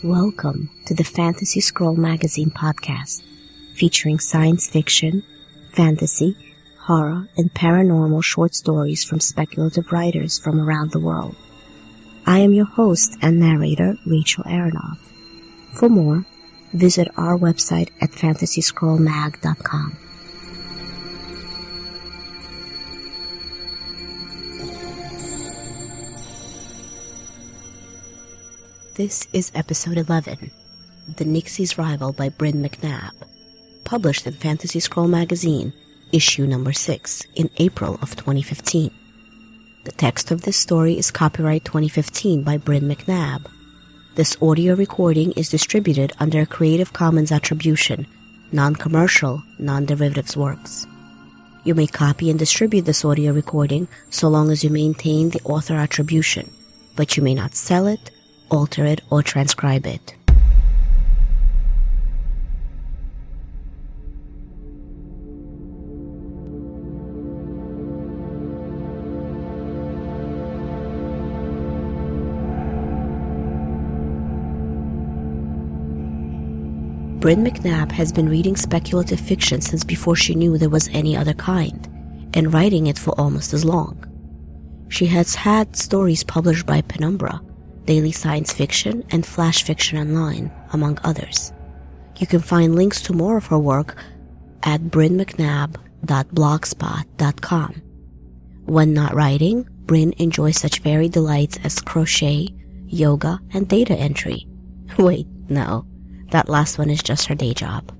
Welcome to the Fantasy Scroll Magazine podcast, featuring science fiction, fantasy, horror, and paranormal short stories from speculative writers from around the world. I am your host and narrator, Rachel Aronoff. For more, visit our website at fantasyscrollmag.com. This is episode 11, The Nixie's Rival by Brynn MacNab, published in Fantasy Scroll Magazine, issue number 6, in April of 2015. The text of this story is copyright 2015 by Brynn MacNab. This audio recording is distributed under a Creative Commons Attribution, Non-Commercial, Non-Derivatives Works. You may copy and distribute this audio recording so long as you maintain the author attribution, but you may not sell it, alter it, or transcribe it. Brynn MacNab has been reading speculative fiction since before she knew there was any other kind, and writing it for almost as long. She has had stories published by Penumbra, Daily Science Fiction, and Flash Fiction Online, among others. You can find links to more of her work at brynmacnab.blogspot.com. When not writing, Brynn enjoys such varied delights as crochet, yoga, and data entry. Wait, no, that last one is just her day job.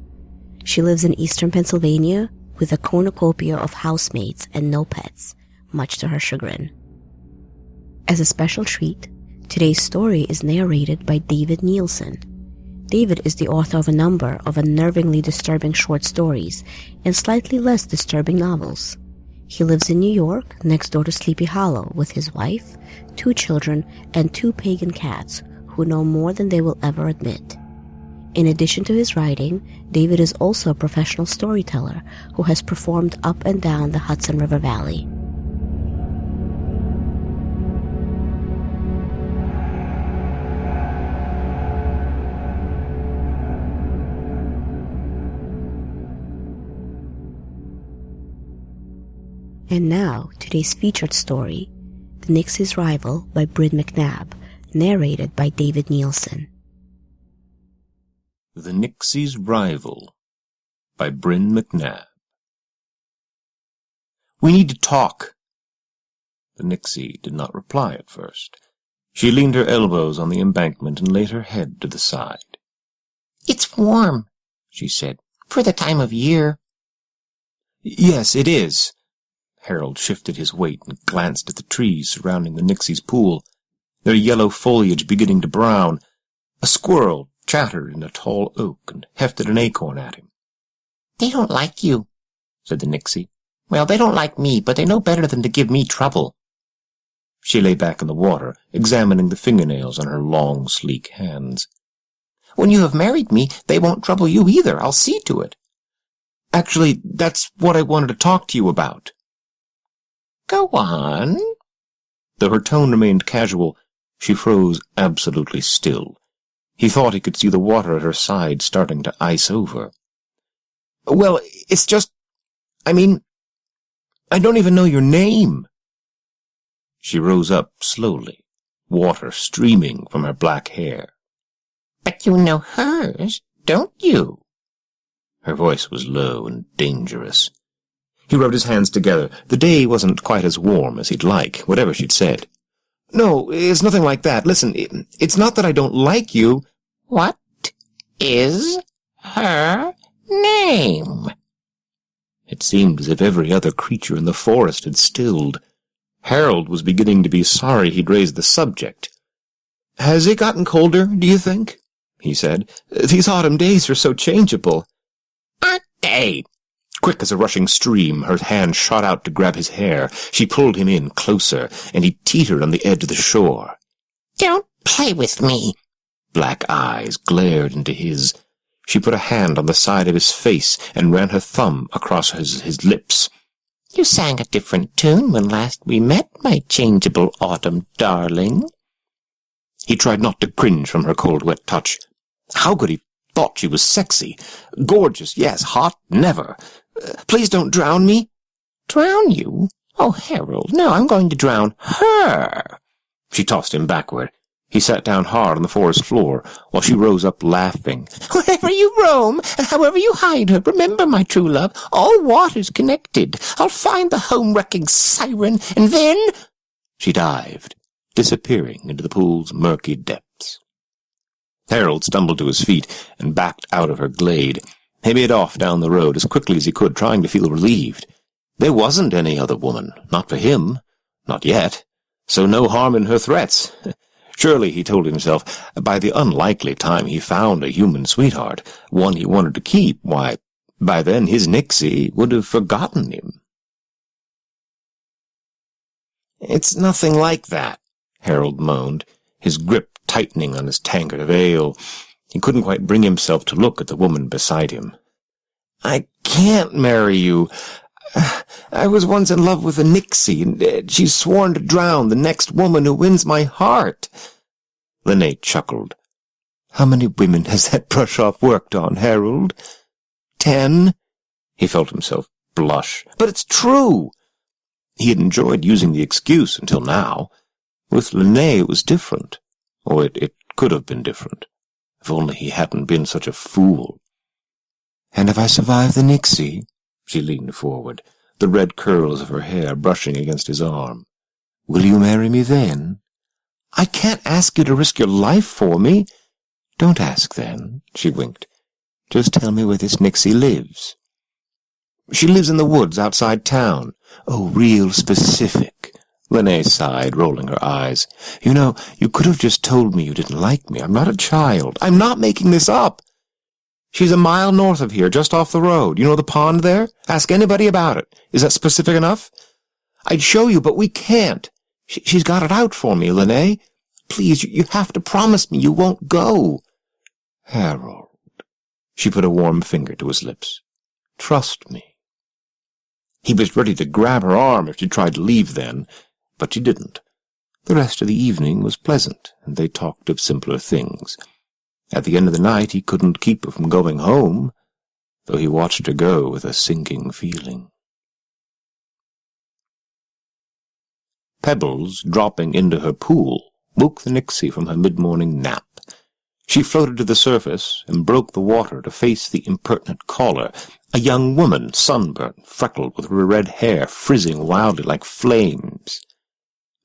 She lives in eastern Pennsylvania with a cornucopia of housemates and no pets, much to her chagrin. As a special treat, today's story is narrated by David Neilsen. David is the author of a number of unnervingly disturbing short stories and slightly less disturbing novels. He lives in New York, next door to Sleepy Hollow, with his wife, 2 children, and 2 pagan cats who know more than they will ever admit. In addition to his writing, David is also a professional storyteller who has performed up and down the Hudson River Valley. And now, today's featured story, The Nixie's Rival by Brynn MacNab, narrated by David Neilsen. The Nixie's Rival by Brynn MacNab. We need to talk. The Nixie did not reply at first. She leaned her elbows on the embankment and laid her head to the side. "It's warm," she said, "for the time of year." "Yes, it is." Harold shifted his weight and glanced at the trees surrounding the Nixie's pool, their yellow foliage beginning to brown. A squirrel chattered in a tall oak and hefted an acorn at him. "They don't like you," said the Nixie. "Well, they don't like me, but they know better than to give me trouble." She lay back in the water, examining the fingernails on her long, sleek hands. "When you have married me, they won't trouble you either. I'll see to it." "Actually, that's what I wanted to talk to you about." "Go on." Though her tone remained casual, she froze absolutely still. He thought he could see the water at her side starting to ice over. "Well, it's just... I don't even know your name." She rose up slowly, water streaming from her black hair. "But you know hers, don't you?" Her voice was low and dangerous. He rubbed his hands together. The day wasn't quite as warm as he'd like, whatever she'd said. "No, it's nothing like that. Listen, it's not that I don't like you." "What is her name?" It seemed as if every other creature in the forest had stilled. Harold was beginning to be sorry he'd raised the subject. "Has it gotten colder, do you think?" he said. "These autumn days are so changeable." "Aren't they?" Quick as a rushing stream, her hand shot out to grab his hair. She pulled him in closer, and he teetered on the edge of the shore. "Don't play with me." Black eyes glared into his. She put a hand on the side of his face and ran her thumb across his lips. "You sang a different tune when last we met, my changeable autumn darling." He tried not to cringe from her cold, wet touch. How could he thought she was sexy? Gorgeous, yes. Hot, never. Please don't drown me. Drown you? Oh, Harold, no, I'm going to drown her. She tossed him backward. He sat down hard on the forest floor, while she rose up laughing. Wherever you roam, and however you hide her, remember, my true love, all water's connected. I'll find the home-wrecking siren, and then... She dived, disappearing into the pool's murky depths. Harold stumbled to his feet and backed out of her glade. He made off down the road as quickly as he could, trying to feel relieved. There wasn't any other woman, not for him, not yet, so no harm in her threats. Surely, he told himself, by the unlikely time he found a human sweetheart, one he wanted to keep, why, by then his Nixie would have forgotten him. "It's nothing like that," Harold moaned, his grip tightening on his tankard of ale. He couldn't quite bring himself to look at the woman beside him. "I can't marry you. I was once in love with a Nixie, and she's sworn to drown the next woman who wins my heart." Linné chuckled. "How many women has that brush-off worked on, Harold? 10? He felt himself blush. But it's true. He had enjoyed using the excuse until now. With Linné it was different. Or it could have been different. If only he hadn't been such a fool. "And if I survive the Nixie?" She leaned forward, the red curls of her hair brushing against his arm. "Will you marry me then?" "I can't ask you to risk your life for me." "Don't ask then," she winked. "Just tell me where this Nixie lives." "She lives in the woods outside town." "Oh, real specific." Linné sighed, rolling her eyes. "You know, you could have just told me you didn't like me. I'm not a child. I'm not making this up. She's a mile north of here, just off the road. You know the pond there? Ask anybody about it. Is that specific enough? I'd show you, but we can't. She's got it out for me, Linné. Please, you have to promise me you won't go." "Harold." She put a warm finger to his lips. "Trust me." He was ready to grab her arm if she tried to leave then, but she didn't. The rest of the evening was pleasant, and they talked of simpler things. At the end of the night he couldn't keep her from going home, though he watched her go with a sinking feeling. Pebbles dropping into her pool woke the Nixie from her mid-morning nap. She floated to the surface and broke the water to face the impertinent caller, a young woman, sunburnt, freckled, with her red hair frizzing wildly like flames.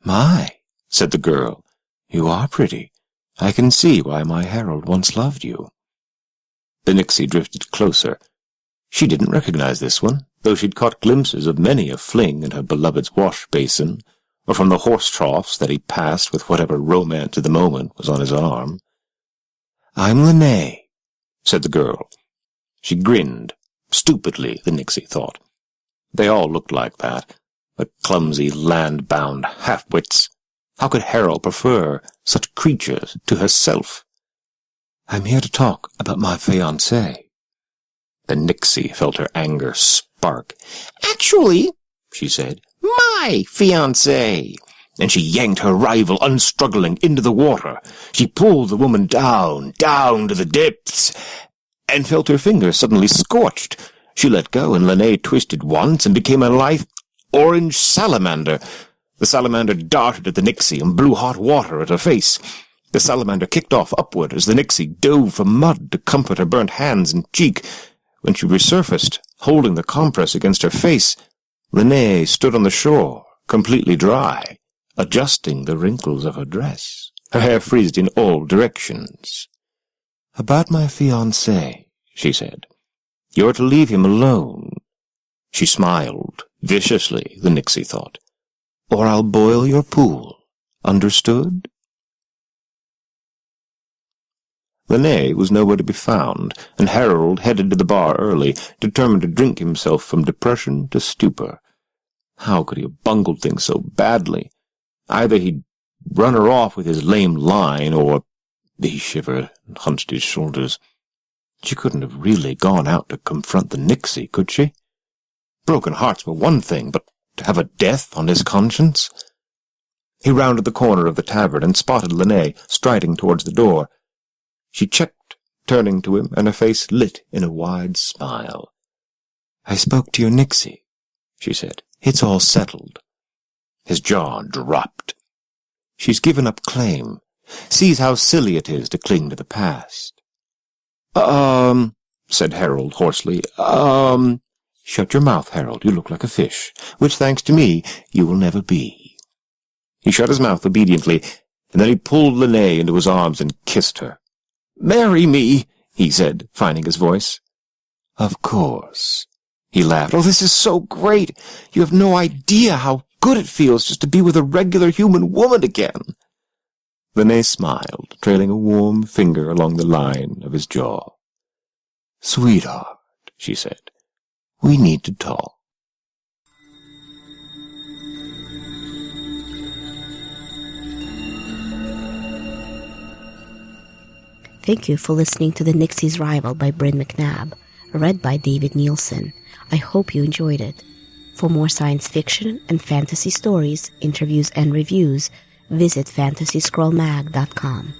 "My," said the girl, "you are pretty. I can see why my Harold once loved you." The Nixie drifted closer. She didn't recognize this one, though she'd caught glimpses of many a fling in her beloved's wash-basin, or from the horse-troughs that he passed with whatever romance of the moment was on his arm. "I'm Linné," said the girl. She grinned, stupidly, the Nixie thought. They all looked like that, the clumsy, land-bound half-wits. How could Harold prefer such creatures to herself? "I'm here to talk about my fiancé." The Nixie felt her anger spark. "Actually," she said, "my fiancé." And she yanked her rival unstruggling into the water. She pulled the woman down to the depths, and felt her fingers suddenly scorched. She let go, and Linné twisted once and became a lithe orange salamander. The salamander darted at the Nixie and blew hot water at her face. The salamander kicked off upward as the Nixie dove for mud to comfort her burnt hands and cheek. When she resurfaced, holding the compress against her face, Linné stood on the shore, completely dry, adjusting the wrinkles of her dress. Her hair frizzed in all directions. "About my fiancé," she said. "You're to leave him alone." She smiled, viciously, the Nixie thought. "Or I'll boil your pool. Understood?" Linné was nowhere to be found, and Harold headed to the bar early, determined to drink himself from depression to stupor. How could he have bungled things so badly? Either he'd run her off with his lame line, or... He shivered and hunched his shoulders. She couldn't have really gone out to confront the Nixie, could she? Broken hearts were one thing, but to have a death on his conscience? He rounded the corner of the tavern and spotted Linnaea striding towards the door. She checked, turning to him, and her face lit in a wide smile. "I spoke to your Nixie," she said. "It's all settled." His jaw dropped. "She's given up claim. Sees how silly it is to cling to the past." Said Harold hoarsely. Shut your mouth, Harold. You look like a fish, which, thanks to me, you will never be." He shut his mouth obediently, and then he pulled Linnaea into his arms and kissed her. "Marry me," he said, finding his voice. "Of course." He laughed. "Oh, this is so great. You have no idea how good it feels just to be with a regular human woman again." Linnaea smiled, trailing a warm finger along the line of his jaw. "Sweetheart," she said, "we need to talk." Thank you for listening to The Nixie's Rival by Brynn MacNab, read by David Neilsen. I hope you enjoyed it. For more science fiction and fantasy stories, interviews, and reviews, visit fantasyscrollmag.com.